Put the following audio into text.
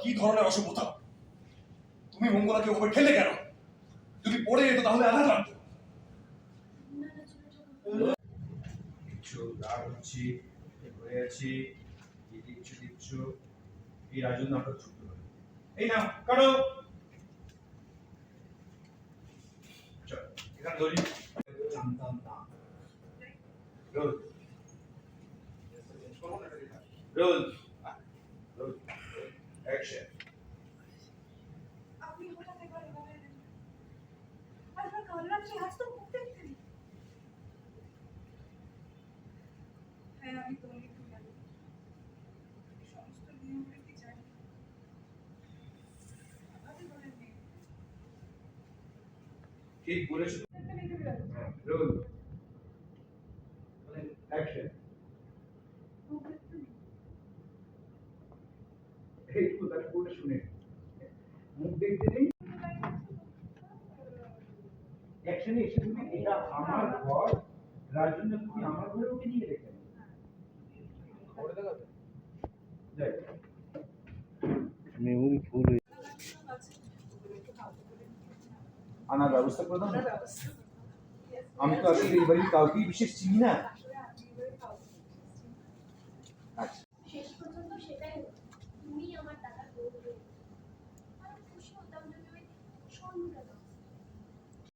কি ধরনের অসভ্যতা? তুমি মঙ্গলাকে ওভাবে ঠেলে কেন? যদি পড়ে যেত তাহলে আঘাত লাগতো। কিছু রাগ হচ্ছি, হয়ে আছি, কি দিচ্ছ এই রাজু নাটক ছুটতে পারে। এই নাও কাটো, চল এখানে ধরি। জানতাম না। Roll roll roll action. আপনি হঠাৎ একবার এভাবে এলেন। আপনার কাল রাত্রে আজ তো মুখ দেখতেন। হ্যাঁ, আমি তৈরি হয়ে গেল। সমস্ত নিয়মনীতি জানি। আমাদের ঘরের মেয়ে। ঠিক বলেছো। একটা মেয়েকে বেরোলো। Roll action. মুখ দেখতে নেই। একটু তার পুরোটা শুনে মুখ দেখতে নেই। অ্যাকশনে এসে তুমি এটা আমার ঘর, রাজুকে তুমি আমার ঘরে ওকে নিয়ে রেখে ওরে দেখাবে যাই মেমোরি ফুল হয়ে আনার ব্যবস্থা করে দাও না। আমি তো আসলে এই বাড়ির কাউকেই বিশেষ চিনি না। আসলে আমি এবারে খাওয়া। আচ্ছা